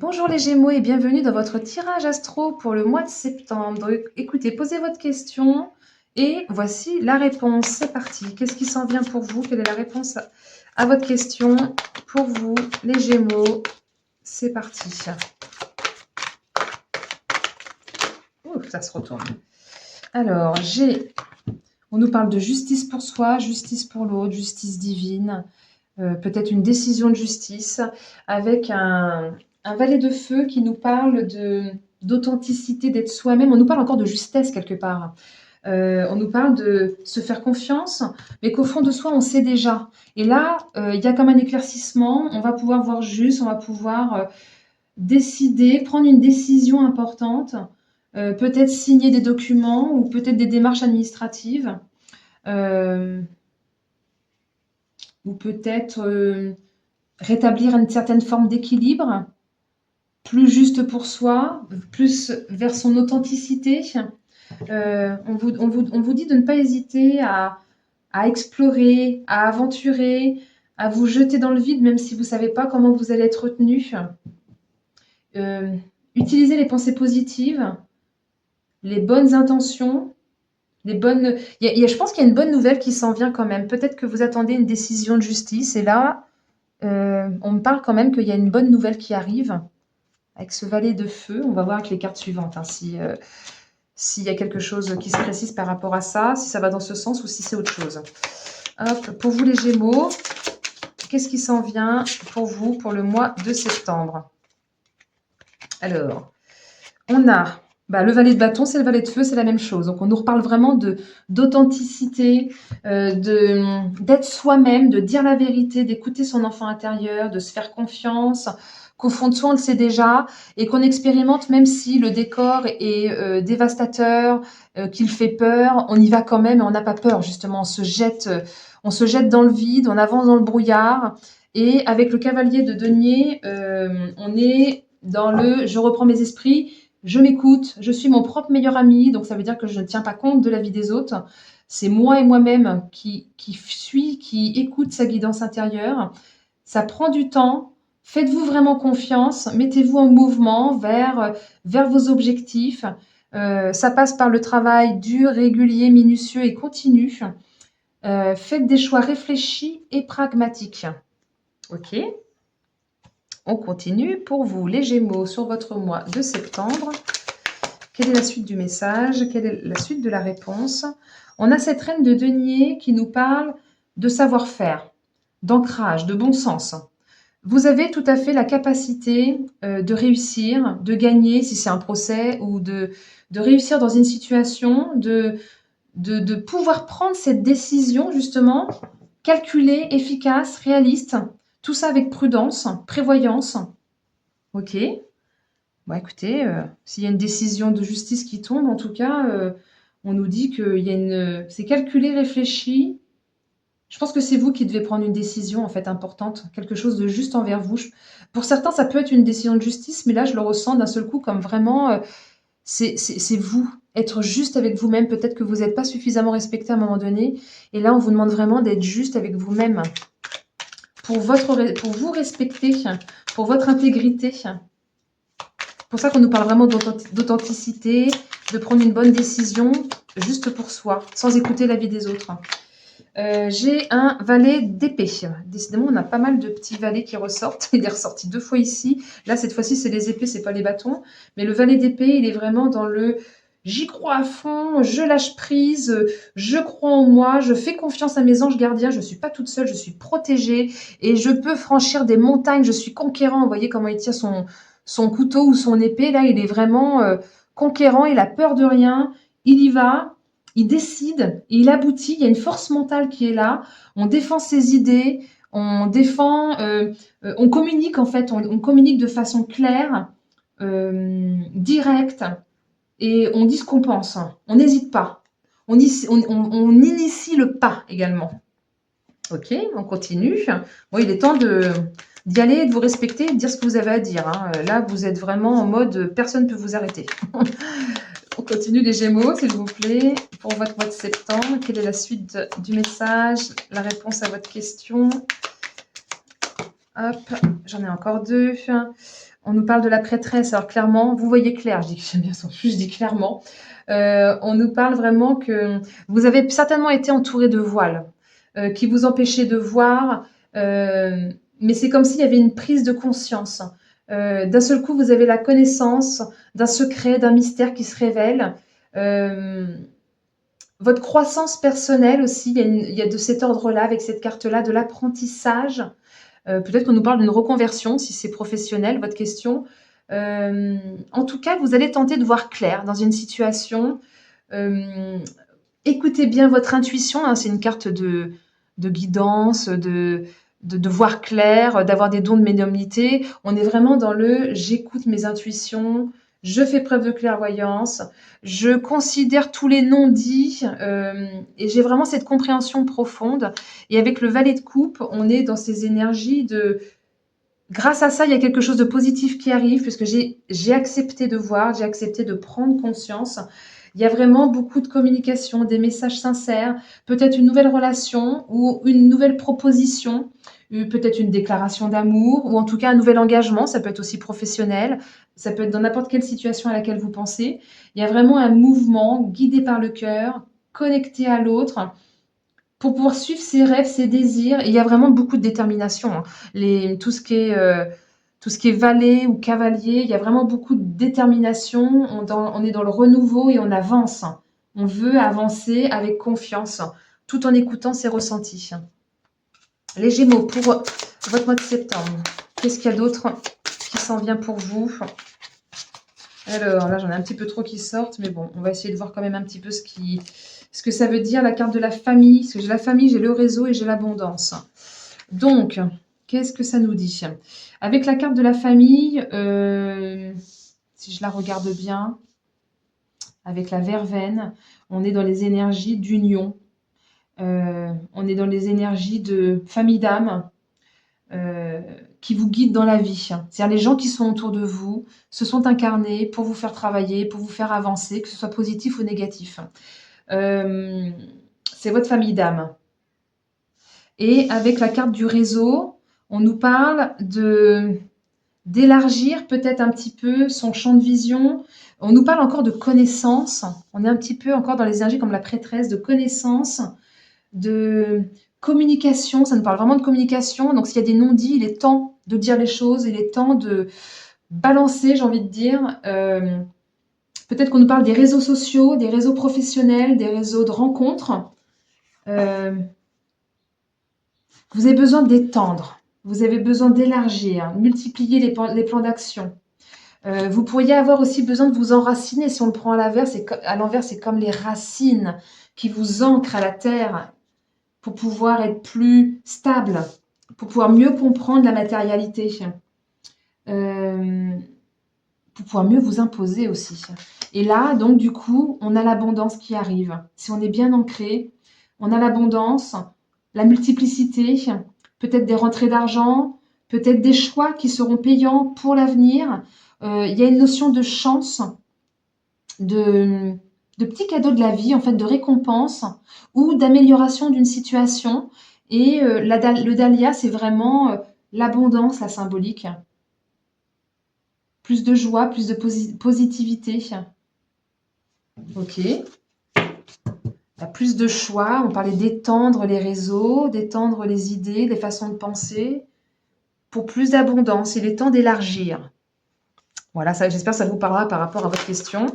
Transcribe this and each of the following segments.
Bonjour les Gémeaux et bienvenue dans votre tirage astro pour le mois de septembre. Donc, écoutez, posez votre question et voici la réponse. C'est parti. Qu'est-ce qui s'en vient pour vous? Quelle est la réponse à votre question pour vous, les Gémeaux? C'est parti. Ouf, ça se retourne. Alors, on nous parle de justice pour soi, justice pour l'autre, justice divine, peut-être une décision de justice avec un valet de feu qui nous parle d'authenticité, d'être soi-même. On nous parle encore de justesse quelque part. On nous parle de se faire confiance, mais qu'au fond de soi, on sait déjà. Et là, il y a comme un éclaircissement. On va pouvoir voir juste, on va pouvoir décider, prendre une décision importante, peut-être signer des documents ou peut-être des démarches administratives, euh, ou peut-être rétablir une certaine forme d'équilibre, plus juste pour soi, plus vers son authenticité. On vous dit de ne pas hésiter à explorer, à aventurer, à vous jeter dans le vide, même si vous ne savez pas comment vous allez être retenu. Utilisez les pensées positives, les bonnes intentions, je pense qu'il y a une bonne nouvelle qui s'en vient quand même. Peut-être que vous attendez une décision de justice, et là, on me parle quand même qu'il y a une bonne nouvelle qui arrive avec ce valet de feu. On va voir avec les cartes suivantes hein, s'il y a quelque chose qui se précise par rapport à ça, si ça va dans ce sens ou si c'est autre chose. Hop, pour vous les Gémeaux, qu'est-ce qui s'en vient pour vous pour le mois de septembre? Alors, on a le valet de bâton, c'est le valet de feu, c'est la même chose. Donc, on nous reparle vraiment d'authenticité, d'être soi-même, de dire la vérité, d'écouter son enfant intérieur, de se faire confiance, qu'au fond de soi, on le sait déjà, et qu'on expérimente même si le décor est dévastateur, qu'il fait peur, on y va quand même et on n'a pas peur, justement. On se jette dans le vide, on avance dans le brouillard, et avec le cavalier de denier, on est dans le « je reprends mes esprits », je m'écoute, je suis mon propre meilleur ami, donc ça veut dire que je ne tiens pas compte de la vie des autres. C'est moi et moi-même qui suis, qui écoute sa guidance intérieure. Ça prend du temps. Faites-vous vraiment confiance. Mettez-vous en mouvement vers vos objectifs. Ça passe par le travail dur, régulier, minutieux et continu. Faites des choix réfléchis et pragmatiques. Ok. On continue. Pour vous, les Gémeaux, sur votre mois de septembre, quelle est la suite du message? Quelle est la suite de la réponse? On a cette reine de denier qui nous parle de savoir-faire, d'ancrage, de bon sens. Vous avez tout à fait la capacité de réussir, de gagner si c'est un procès, ou de réussir dans une situation, de pouvoir prendre cette décision justement, calculée, efficace, réaliste, tout ça avec prudence, prévoyance. Ok. Bon, écoutez, s'il y a une décision de justice qui tombe, en tout cas, on nous dit qu'il y a c'est calculé, réfléchi. Je pense que c'est vous qui devez prendre une décision en fait importante, quelque chose de juste envers vous. Pour certains, ça peut être une décision de justice, mais là, je le ressens d'un seul coup comme vraiment, c'est vous, être juste avec vous-même. Peut-être que vous n'êtes pas suffisamment respecté à un moment donné, et là, on vous demande vraiment d'être juste avec vous-même pour vous respecter, pour votre intégrité. C'est pour ça qu'on nous parle vraiment d'authenticité, de prendre une bonne décision juste pour soi, sans écouter l'avis des autres. J'ai un valet d'épée. Décidément, on a pas mal de petits valets qui ressortent. Il est ressorti 2 fois ici. Là, cette fois-ci, c'est les épées, c'est pas les bâtons. Mais le valet d'épée, il est vraiment dans le « j'y crois à fond, je lâche prise, je crois en moi, je fais confiance à mes anges gardiens, je suis pas toute seule, je suis protégée et je peux franchir des montagnes, je suis conquérant ». Vous voyez comment il tient son couteau ou son épée. Là, il est vraiment conquérant, il a peur de rien, il y va. Il décide, il aboutit, il y a une force mentale qui est là, on défend ses idées, on communique en fait, on communique de façon claire, directe, et on dit ce qu'on pense, on n'hésite pas, on initie le pas également. Ok, on continue. Bon, il est temps d'y aller, de vous respecter, de dire ce que vous avez à dire. Hein. Là, vous êtes vraiment en mode personne ne peut vous arrêter. On continue les Gémeaux, s'il vous plaît, pour votre mois de septembre. Quelle est la suite du message? La réponse à votre question? Hop, j'en ai encore 2. On nous parle de la prêtresse. Alors clairement, vous voyez clair, je dis que j'aime bien son flux, je dis clairement. On nous parle vraiment que vous avez certainement été entouré de voiles qui vous empêchaient de voir, mais c'est comme s'il y avait une prise de conscience. D'un seul coup, vous avez la connaissance d'un secret, d'un mystère qui se révèle. Votre croissance personnelle aussi, il y a de cet ordre-là, avec cette carte-là, de l'apprentissage. Peut-être qu'on nous parle d'une reconversion, si c'est professionnel, votre question. En tout cas, vous allez tenter de voir clair dans une situation. Écoutez bien votre intuition, hein, c'est une carte de guidance, de voir clair, d'avoir des dons de médiumnité. On est vraiment dans le j'écoute mes intuitions, je fais preuve de clairvoyance, je considère tous les non-dits et j'ai vraiment cette compréhension profonde. Et avec le valet de coupe, on est dans ces énergies de... Grâce à ça, il y a quelque chose de positif qui arrive puisque j'ai accepté de voir, j'ai accepté de prendre conscience. Il y a vraiment beaucoup de communication, des messages sincères, peut-être une nouvelle relation ou une nouvelle proposition, peut-être une déclaration d'amour ou en tout cas un nouvel engagement. Ça peut être aussi professionnel, ça peut être dans n'importe quelle situation à laquelle vous pensez. Il y a vraiment un mouvement guidé par le cœur, connecté à l'autre pour pouvoir suivre ses rêves, ses désirs. Et il y a vraiment beaucoup de détermination, hein. Tout ce qui est valet ou cavalier, il y a vraiment beaucoup de détermination. On est dans le renouveau et on avance. On veut avancer avec confiance, tout en écoutant ses ressentis. Les Gémeaux, pour votre mois de septembre, qu'est-ce qu'il y a d'autre qui s'en vient pour vous? Alors, là, j'en ai un petit peu trop qui sortent, mais bon, on va essayer de voir quand même un petit peu ce que ça veut dire, la carte de la famille. Parce que j'ai la famille, j'ai le réseau et j'ai l'abondance. Donc, qu'est-ce que ça nous dit? Avec la carte de la famille, si je la regarde bien, avec la verveine, on est dans les énergies d'union. On est dans les énergies de famille d'âme qui vous guident dans la vie. C'est-à-dire les gens qui sont autour de vous se sont incarnés pour vous faire travailler, pour vous faire avancer, que ce soit positif ou négatif. C'est votre famille d'âme. Et avec la carte du réseau, on nous parle d'élargir peut-être un petit peu son champ de vision. On nous parle encore de connaissances. On est un petit peu encore dans les énergies comme la prêtresse, de connaissances, de communication. Ça nous parle vraiment de communication. Donc, s'il y a des non-dits, il est temps de dire les choses, il est temps de balancer, j'ai envie de dire. Peut-être qu'on nous parle des réseaux sociaux, des réseaux professionnels, des réseaux de rencontres. Vous avez besoin d'étendre, vous avez besoin d'élargir, multiplier les plans d'action. Vous pourriez avoir aussi besoin de vous enraciner. Si on le prend à l'envers, c'est comme les racines qui vous ancrent à la terre pour pouvoir être plus stable, pour pouvoir mieux comprendre la matérialité, pour pouvoir mieux vous imposer aussi. Et là, donc du coup, on a l'abondance qui arrive. Si on est bien ancré, on a l'abondance, la multiplicité, peut-être des rentrées d'argent, peut-être des choix qui seront payants pour l'avenir. Il y a une notion de chance, de petits cadeaux de la vie, en fait, de récompense ou d'amélioration d'une situation. Et le dahlia, c'est vraiment l'abondance, la symbolique. Plus de joie, plus de positivité. Ok. Plus de choix, on parlait d'étendre les réseaux, d'étendre les idées, les façons de penser, pour plus d'abondance. Il est temps d'élargir. Voilà, j'espère que ça vous parlera par rapport à votre question.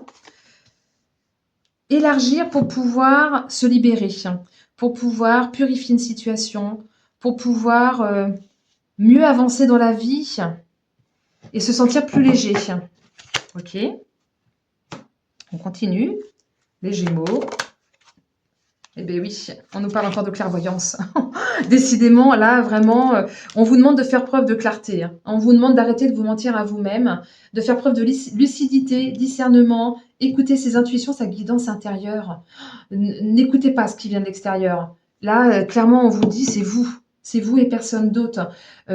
Élargir pour pouvoir se libérer, pour pouvoir purifier une situation, pour pouvoir mieux avancer dans la vie et se sentir plus léger. Ok. On continue. Les Gémeaux. Eh bien oui, on nous parle encore de clairvoyance. Décidément, là, vraiment, on vous demande de faire preuve de clarté, hein. On vous demande d'arrêter de vous mentir à vous-même, de faire preuve de lucidité, discernement, écouter ses intuitions, sa guidance intérieure. N'écoutez pas ce qui vient de l'extérieur. Là, clairement, on vous dit, c'est vous et personne d'autre.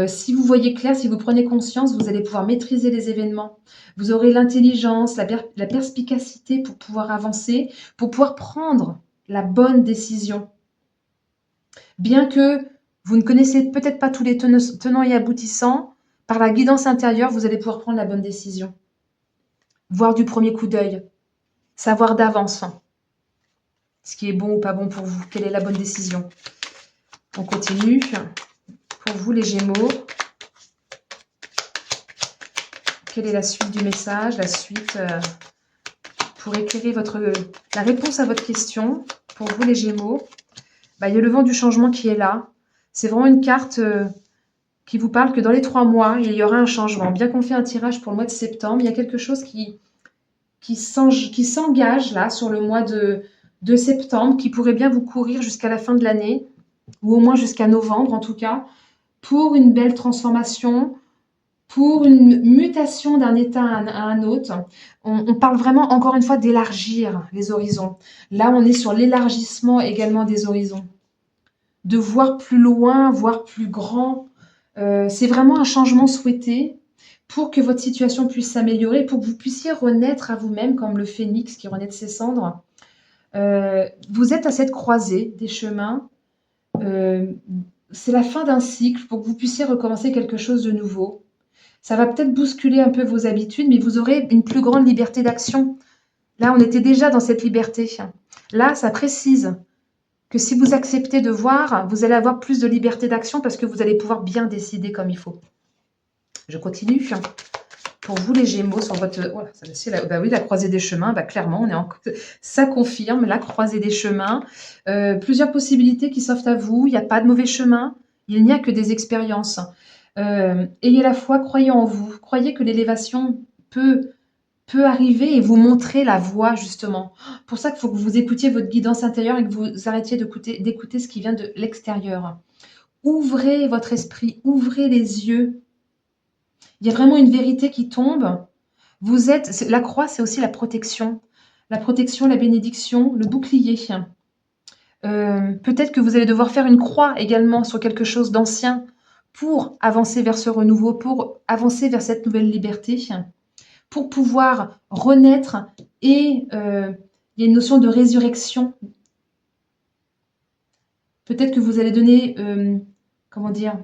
Si vous voyez clair, si vous prenez conscience, vous allez pouvoir maîtriser les événements. Vous aurez l'intelligence, la perspicacité pour pouvoir avancer, pour pouvoir prendre la bonne décision. Bien que Vous ne connaissez peut-être pas tous les tenants et aboutissants. Par la guidance intérieure, vous allez pouvoir prendre la bonne décision. Voir du premier coup d'œil. Savoir d'avance ce qui est bon ou pas bon pour vous. Quelle est la bonne décision? On continue. Pour vous, les Gémeaux, quelle est la suite du message? La suite pour éclairer la réponse à votre question. Pour vous, les Gémeaux, il y a le vent du changement qui est là. C'est vraiment une carte qui vous parle que dans les 3 mois, il y aura un changement. Bien qu'on fait un tirage pour le mois de septembre, il y a quelque chose qui s'engage là sur le mois de septembre, qui pourrait bien vous courir jusqu'à la fin de l'année, ou au moins jusqu'à novembre en tout cas, pour une belle transformation, pour une mutation d'un état à un autre. On parle vraiment, encore une fois, d'élargir les horizons. Là, on est sur l'élargissement également des horizons. De voir plus loin, voir plus grand. C'est vraiment un changement souhaité pour que votre situation puisse s'améliorer, pour que vous puissiez renaître à vous-même comme le phénix qui renaît de ses cendres. Vous êtes à cette croisée des chemins. C'est la fin d'un cycle pour que vous puissiez recommencer quelque chose de nouveau. Ça va peut-être bousculer un peu vos habitudes, mais vous aurez une plus grande liberté d'action. Là, on était déjà dans cette liberté. Là, ça précise que si vous acceptez de voir, vous allez avoir plus de liberté d'action parce que vous allez pouvoir bien décider comme il faut. Je continue. Pour vous, les Gémeaux, sur votre... Voilà, oui, la croisée des chemins, clairement, ça confirme la croisée des chemins. Plusieurs possibilités qui s'offrent à vous. Il n'y a pas de mauvais chemin. Il n'y a que des expériences. Ayez la foi, croyez en vous. Croyez que l'élévation peut arriver et vous montrer la voie, justement. Pour ça qu'il faut que vous écoutiez votre guidance intérieure et que vous arrêtiez d'écouter ce qui vient de l'extérieur. Ouvrez votre esprit, ouvrez les yeux. Il y a vraiment une vérité qui tombe. La croix, c'est aussi la protection. La protection, la bénédiction, le bouclier. Peut-être que vous allez devoir faire une croix également sur quelque chose d'ancien pour avancer vers ce renouveau, pour avancer vers cette nouvelle liberté, pour pouvoir renaître. Et il y a une notion de résurrection. Peut-être que vous allez donner, comment dire,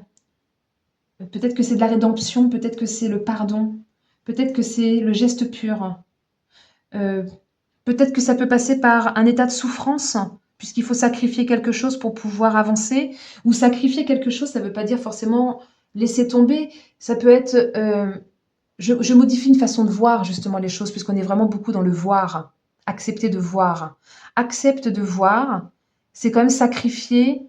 peut-être que c'est de la rédemption, peut-être que c'est le pardon, peut-être que c'est le geste pur. Peut-être que ça peut passer par un état de souffrance, puisqu'il faut sacrifier quelque chose pour pouvoir avancer. Ou sacrifier quelque chose, ça ne veut pas dire forcément laisser tomber. Ça peut être... je modifie une façon de voir justement les choses, puisqu'on est vraiment beaucoup dans le voir. Accepter de voir. Accepte de voir, c'est quand même sacrifier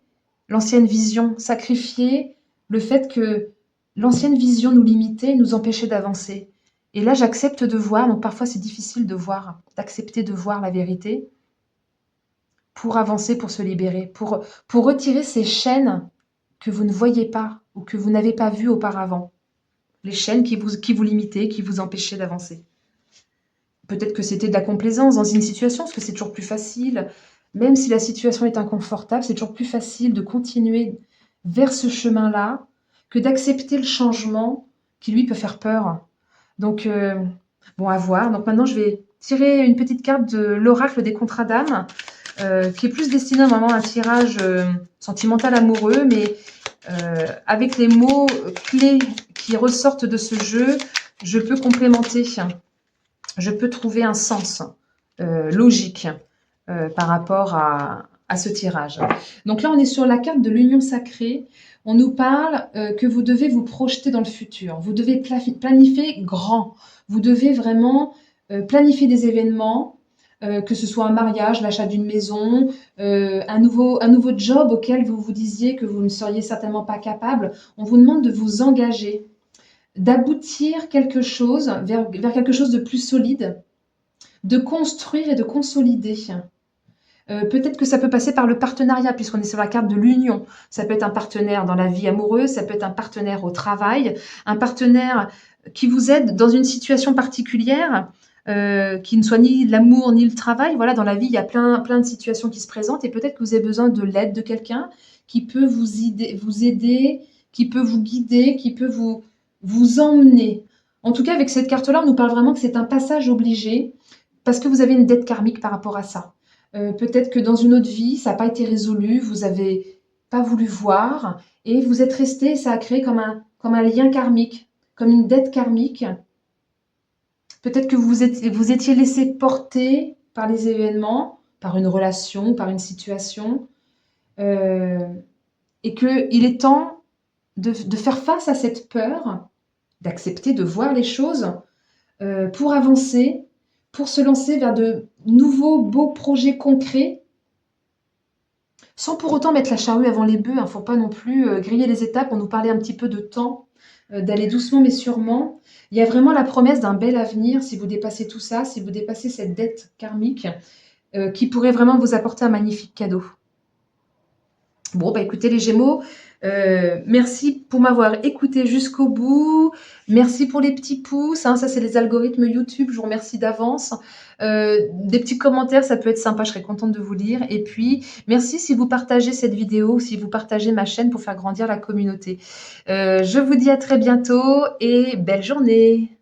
l'ancienne vision, sacrifier le fait que l'ancienne vision nous limitait, nous empêchait d'avancer. Et là, j'accepte de voir, donc parfois c'est difficile de voir, d'accepter de voir la vérité pour avancer, pour se libérer, pour retirer ces chaînes que vous ne voyez pas ou que vous n'avez pas vues auparavant. Les chaînes qui vous limitaient, qui vous empêchaient d'avancer. Peut-être que c'était de la complaisance dans une situation, parce que c'est toujours plus facile. Même si la situation est inconfortable, c'est toujours plus facile de continuer vers ce chemin-là que d'accepter le changement qui, lui, peut faire peur. Donc, bon, à voir. Donc maintenant, je vais tirer une petite carte de l'oracle des contrats d'âme, qui est plus destiné vraiment à un tirage sentimental amoureux, mais avec les mots clés qui ressortent de ce jeu, je peux complémenter. Je peux trouver un sens logique par rapport à ce tirage. Donc là, on est sur la carte de l'union sacrée. On nous parle que vous devez vous projeter dans le futur. Vous devez planifier grand. Vous devez vraiment planifier des événements, que ce soit un mariage, l'achat d'une maison, un nouveau job auquel vous vous disiez que vous ne seriez certainement pas capable. On vous demande de vous engager, d'aboutir quelque chose vers quelque chose de plus solide, de construire et de consolider. Peut-être que ça peut passer par le partenariat, puisqu'on est sur la carte de l'union. Ça peut être un partenaire dans la vie amoureuse, ça peut être un partenaire au travail, un partenaire qui vous aide dans une situation particulière, qui ne soit ni l'amour ni le travail. Voilà, dans la vie, il y a plein de situations qui se présentent et peut-être que vous avez besoin de l'aide de quelqu'un qui peut vous aider, qui peut vous guider, qui peut vous emmener. En tout cas, avec cette carte-là, on nous parle vraiment que c'est un passage obligé parce que vous avez une dette karmique par rapport à ça. Peut-être que dans une autre vie, ça n'a pas été résolu, vous avez pas voulu voir et vous êtes resté et ça a créé comme un lien karmique, comme une dette karmique. Peut-être que vous étiez laissé porter par les événements, par une relation, par une situation, euh, et qu'il est temps de faire face à cette peur, d'accepter de voir les choses pour avancer, pour se lancer vers de nouveaux beaux projets concrets, sans pour autant mettre la charrue avant les bœufs. Il ne faut pas non plus griller les étapes. On nous parlait un petit peu de temps, d'aller doucement mais sûrement. Il y a vraiment la promesse d'un bel avenir si vous dépassez tout ça, si vous dépassez cette dette karmique qui pourrait vraiment vous apporter un magnifique cadeau. Bon, bah écoutez les Gémeaux, merci pour m'avoir écouté jusqu'au bout. Merci pour les petits pouces, hein, ça c'est les algorithmes YouTube, je vous remercie d'avance. Des petits commentaires, ça peut être sympa, je serais contente de vous lire. Et puis, merci si vous partagez cette vidéo, si vous partagez ma chaîne pour faire grandir la communauté. Je vous dis à très bientôt et belle journée.